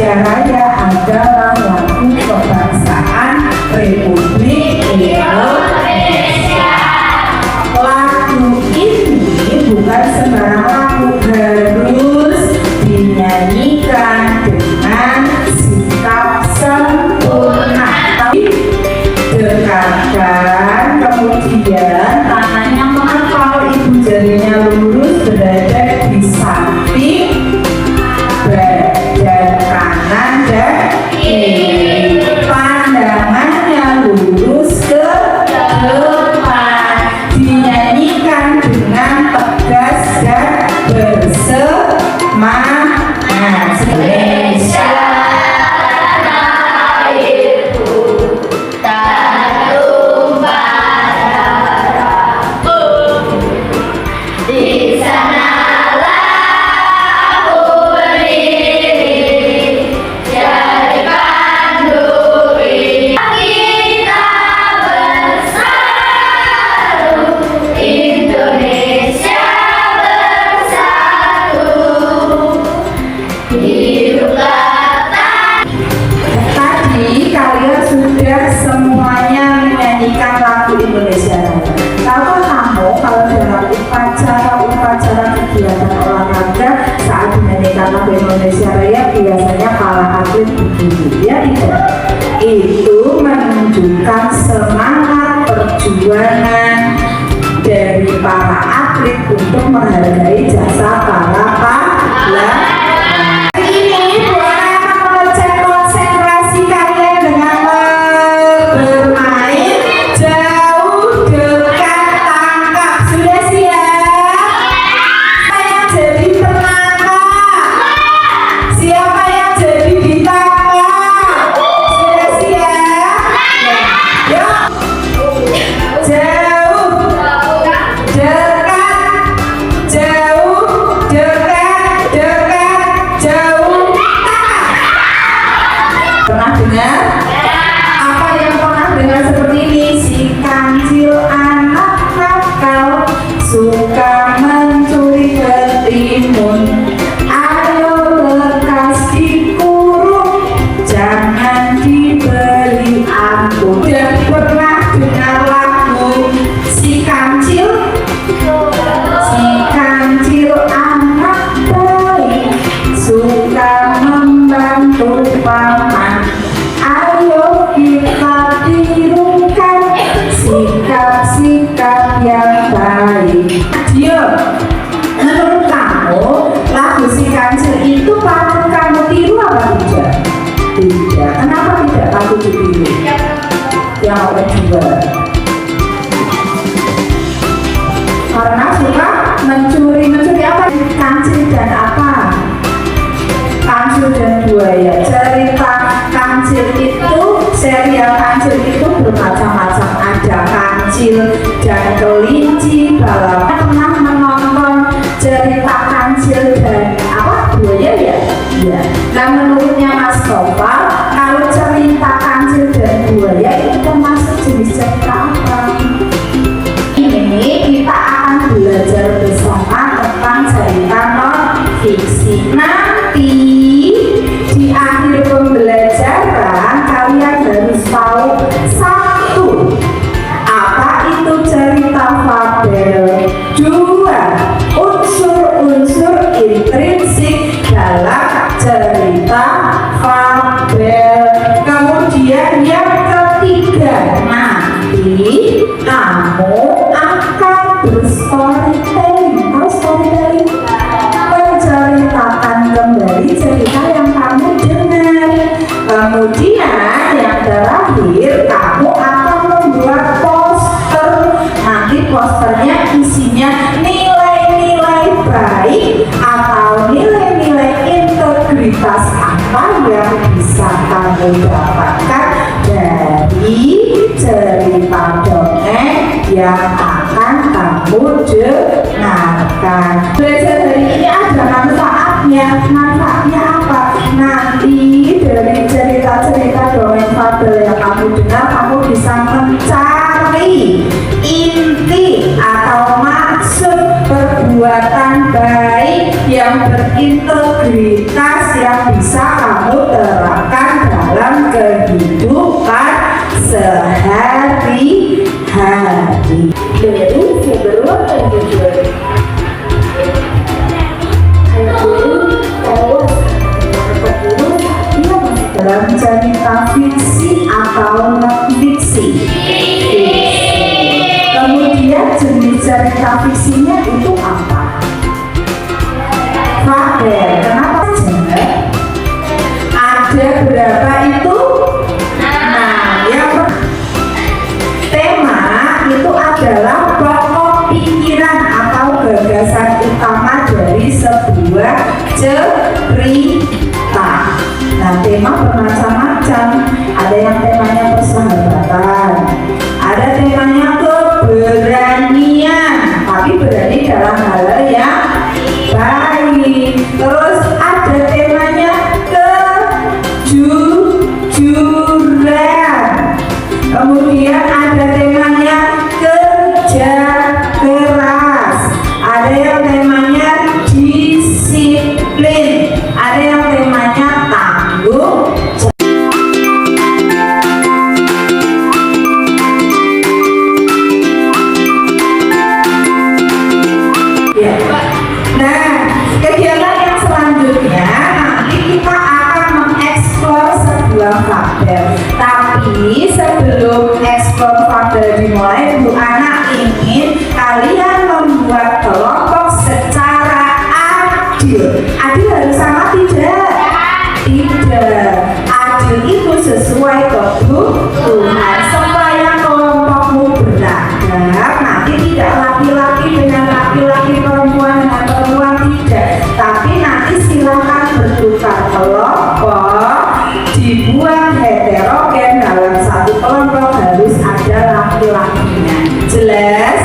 Raya adalah lagu kebangsaan Republik Indonesia. Lagu ini bukan sembarang lagu, harus dinyanyikan dengan sikap sempurna. Dekatkan, kemudian tangannya mengepal, ibu jarinya lurus berada di samping badan kanan dan kiri. Pandangannya lurus ke depan. Dinyanyikan dengan tegas dan bersemangat. Indonesia Indonesia Raya biasanya kalah atlet begini, ya tidak? Itu menunjukkan semangat perjuangan dari para atlet untuk menghargai jasa para pahlawan. Ini boleh mengecek konsentrasi kalian dengan bermain jauh, dekat, tangkap. Sudah siap? Saya jadi penangkap. Siapa yang jadi ditangkap? Sudah siap? Yuk. Jauh, dekat, jauh, dekat, dekat, jauh, tangkap. Pernah dengar? Apa yang pernah dengar seperti ini? Si kancil anak nakal suka mencuri ketimun. Ayo lekas dikurung, jangan diberi ampun. Udah pernah dengar lagu si kancil? Si kancil anak baik, suka membantu paman. Ayo kita tirukan sikap-sikap yang baik. Diam. Menurut kamu, lagu si kancil itu patut kamu tiru apa tidak? Tidak. Kenapa tidak patut ditiru? Yang kedua, karena suka mencuri apa? Kancil dan apa? Kancil dan buaya. Cerita kancil itu, serial kancil itu bermacam-macam. Ada kancil dan kelinci balap. Pernah menonton cerita kancil dan apa? Buaya ya? Iya. Nah, menurutnya Mas Tova, kalau cerita kancil dan buaya itu termasuk jenis cerita apa? Ini kita akan belajar bersama tentang cerita non fiksi. Nanti di akhir pembelajaran kalian harus tahu satu, apa itu cerita fabel. Dua, unsur-unsur intrinsik dalam cerita fabel. Kemudian yang ketiga, nanti kamu akan berstorytelling. Tahu storytelling? Menceritakan kembali cerita yang kamu dengar. Kemudian yang terakhir, kamu akan membuat poster. Nanti posternya isinya nilai-nilai baik atau nilai-nilai integritas apa yang bisa kamu dapatkan dari cerita dongeng yang akan kamu dengarkan. Belajar hari ini ada manfaatnya. Manfaatnya apa? Nanti dari cerita-cerita dongeng fabel yang kamu dengar, kamu bisa mencari inti atau maksud perbuatan baik yang berintegritas yang bisa kamu terapkan dalam kehidupan sehari-hari. Baru sebelum terjujur. Dalam cerita fiksi atau non-fiksi. Kemudian jenis cerita fiksinya itu apa? Fabel. Kenapa saja? Ada berapa itu? Nah, yang tema itu adalah pokok pikiran atau gagasan utama dari sebuah cerita. Nah, tema bermacam-macam. Ada yang temanya persahabatan, ada temanya keberanian, tapi berani dalam hal yang baik. Terus ada temanya kejujuran. Kemudian ada temanya kerja keras. Ada yang temanya disiplin. Ada yang temanya tanggung. Nah, kegiatan yang selanjutnya nanti kita akan mengeksplor sebuah fabel. Tapi sebelum eksplor fabel dimulai, Bu Ana ingin kalian membuat kelompok secara adil. Adil harus sama tidak? Tidak. Adil itu sesuai kebutuhan. Supaya kelompokmu beragam, nanti tidak laki-laki dengan laki-laki, perempuan dengan perempuan, tidak. Tapi nanti silakan bertukar kelompok, dibuat heterogen. Dalam satu kelompok harus ada laki-lakinya. Jelas?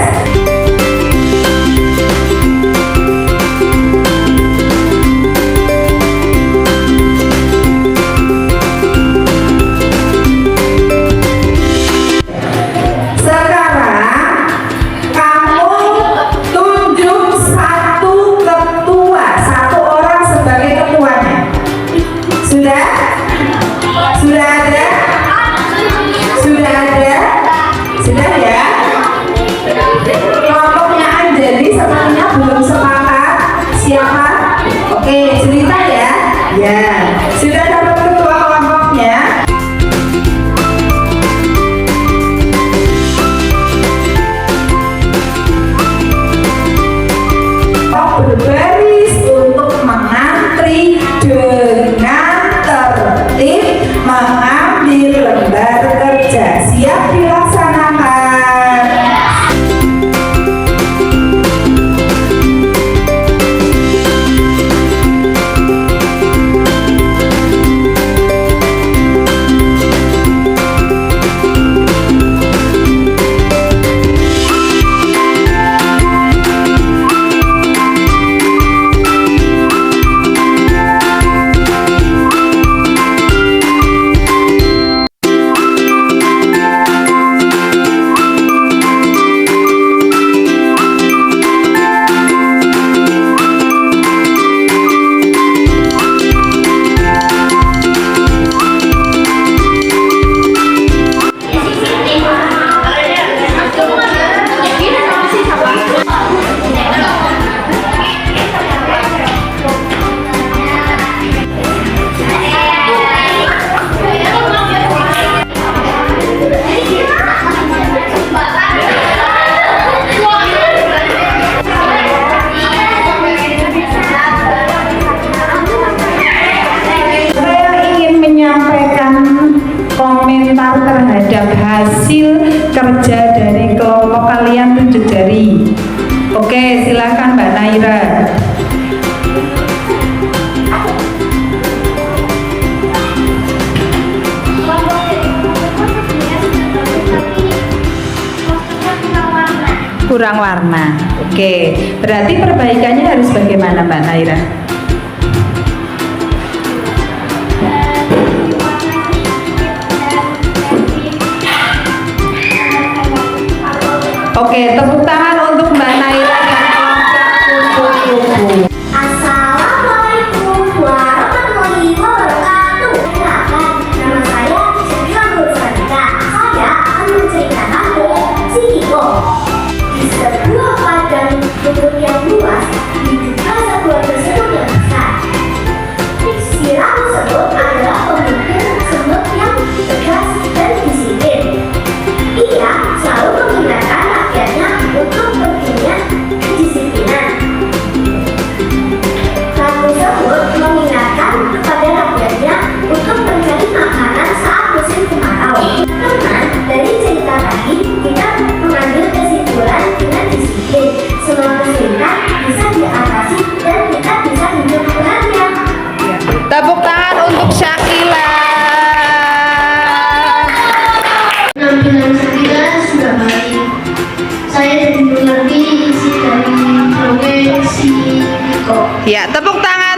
terhadap hasil kerja dari kelompok kalian 7 jari. Oke, silakan Mbak Naira. Kurang warna. Oke, berarti perbaikannya harus bagaimana Mbak Naira? Oke, tepuk tangan untuk Mbak Naira dan kelompok kupu-kupu. Assalamualaikum.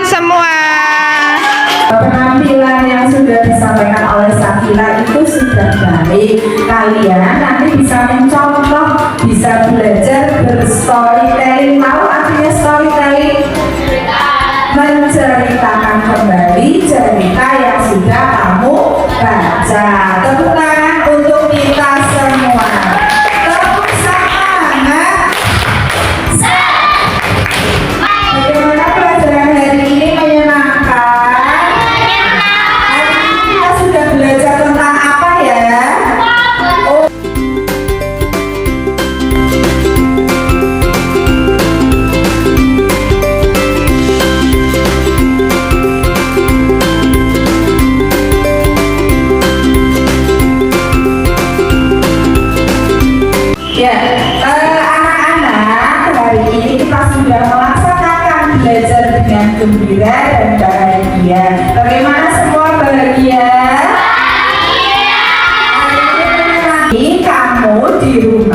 semua. Penampilan yang sudah disampaikan oleh Sakila itu sudah baik. Kalian nanti bisa mencontoh, bisa belajar berstorytelling. Tahu artinya storytelling? Menceritakan kembali cerita yang sudah kamu baca. Tepuk tangan untuk kita semua. Tepuk semangat. Bagaimana pelajaran hari ini menyenangkan? Hari ini kita sudah belajar tentang apa ya? Oh. Ya, anak-anak, hari ini kita sudah melaksanakan belajar dengan gembira dan bahagia. Bagaimana semua bahagia? Hari ini kamu di rumah